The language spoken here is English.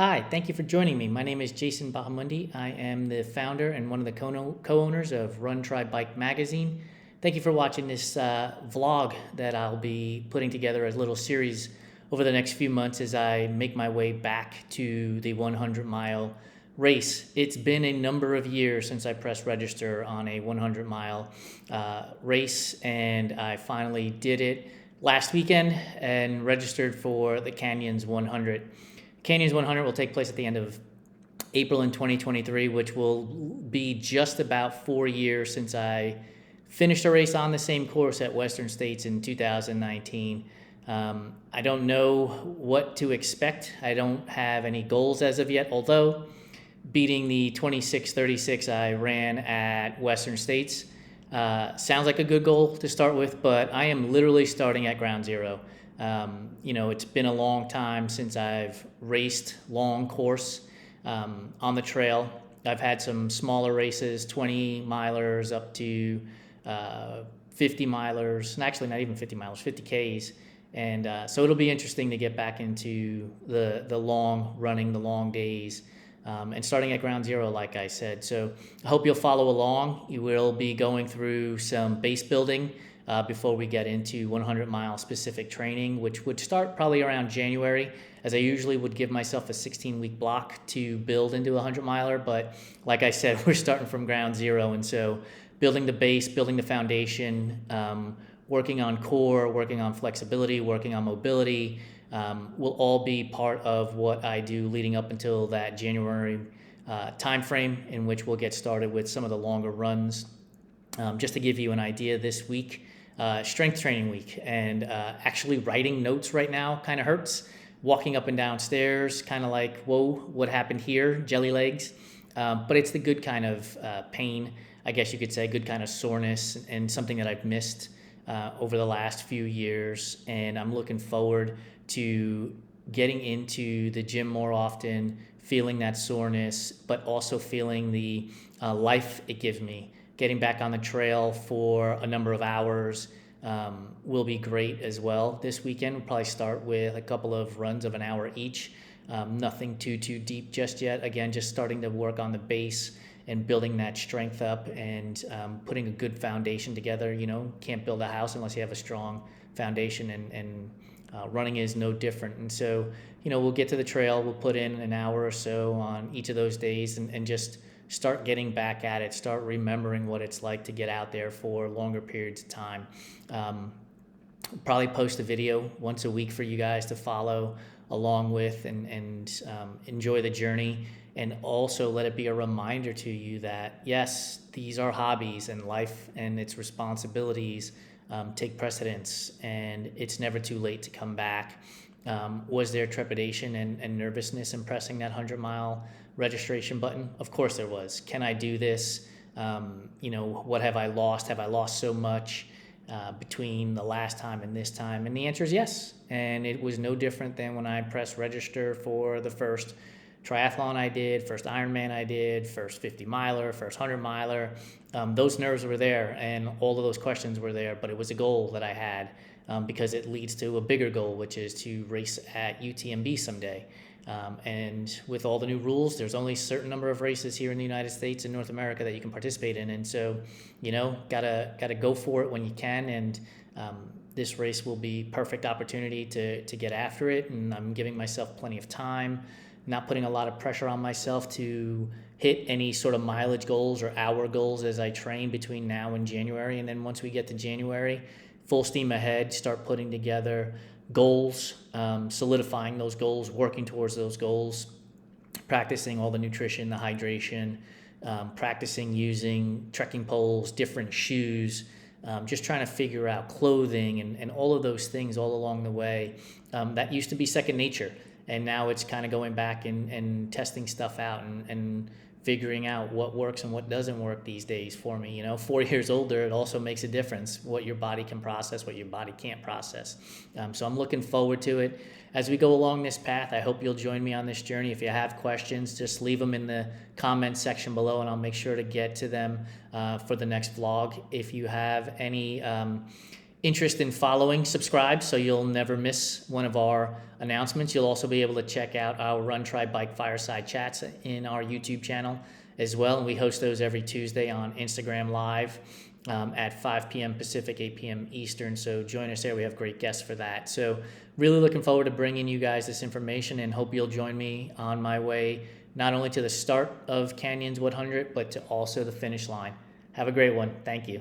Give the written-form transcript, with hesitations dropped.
Hi, thank you for joining me. My name is Jason Bahamundi. I am the founder and one of the co-owners of Run Try Bike magazine. Thank you for watching this vlog that I'll be putting together as a little series over the next few months as I make my way back to the 100-mile race. It's been a number of years since I pressed register on a 100-mile race, and I finally did it last weekend and registered for the Canyons 100. Canyons 100 will take place at the end of April in 2023, which will be just about 4 years since I finished a race on the same course at Western States in 2019. I don't know what to expect. I don't have any goals as of yet, although beating the 26:36 I ran at Western States sounds like a good goal to start with, but I am literally starting at ground zero. It's been a long time since I've raced long course on the trail. I've had some smaller races, 20 milers up to 50 milers, and actually not even 50 milers, 50 Ks. And so it'll be interesting to get back into the long running, the long days, and starting at ground zero, like I said. So I hope you'll follow along. You will be going through some base building before we get into 100-mile specific training, which would start probably around January, as I usually would give myself a 16-week block to build into a 100-miler. But like I said, we're starting from ground zero, and so building the base, building the foundation, working on core, working on flexibility, working on mobility, will all be part of what I do leading up until that January time frame, in which we'll get started with some of the longer runs. Just to give you an idea, this week, strength training week, and actually writing notes right now kind of hurts. Walking up and down stairs, kind of like, whoa, what happened here? Jelly legs. But it's the good kind of pain, I guess you could say, good kind of soreness, and something that I've missed over the last few years. And I'm looking forward to getting into the gym more often, feeling that soreness, but also feeling the life it gives me. Getting back on the trail for a number of hours will be great as well this weekend. We'll probably start with a couple of runs of an hour each. Nothing too deep just yet. Again, just starting to work on the base and building that strength up, and putting a good foundation together. Can't build a house unless you have a strong foundation, and running is no different. And so, we'll get to the trail. We'll put in an hour or so on each of those days, and just start getting back at it, start remembering what it's like to get out there for longer periods of time. Probably post a video once a week for you guys to follow along with, and enjoy the journey. And also let it be a reminder to you that, yes, these are hobbies, and life and its responsibilities take precedence, and it's never too late to come back. Was there trepidation and nervousness in pressing that 100-mile registration button? Of course there was. Can I do this? What have I lost? Have I lost so much between the last time and this time? And the answer is yes. And it was no different than when I pressed register for the first triathlon I did, first Ironman I did, first 50-miler, first 100-miler. Those nerves were there, and all of those questions were there, but it was a goal that I had, because it leads to a bigger goal, which is to race at UTMB someday. And with all the new rules, there's only a certain number of races here in the United States and North America that you can participate in. And so, gotta go for it when you can. And this race will be perfect opportunity to get after it. And I'm giving myself plenty of time, not putting a lot of pressure on myself to hit any sort of mileage goals or hour goals as I train between now and January. And then once we get to January, full steam ahead, start putting together goals, solidifying those goals, working towards those goals, practicing all the nutrition, the hydration, practicing using trekking poles, different shoes, just trying to figure out clothing and all of those things all along the way. That used to be second nature, and now it's kind of going back and testing stuff out and figuring out what works and what doesn't work these days for me. 4 years older, it also makes a difference what your body can process, what your body can't process. So I'm looking forward to it. As we go along this path, I hope you'll join me on this journey. If you have questions, just leave them in the comments section below, and I'll make sure to get to them for the next vlog. If you have any interest in following, subscribe so you'll never miss one of our announcements. You'll also be able to check out our Run Try Bike Fireside Chats in our YouTube channel as well. And we host those every Tuesday on Instagram Live at 5 p.m. Pacific, 8 p.m. Eastern. So join us there. We have great guests for that. So really looking forward to bringing you guys this information, and hope you'll join me on my way not only to the start of Canyons 100, but to also the finish line. Have a great one. Thank you.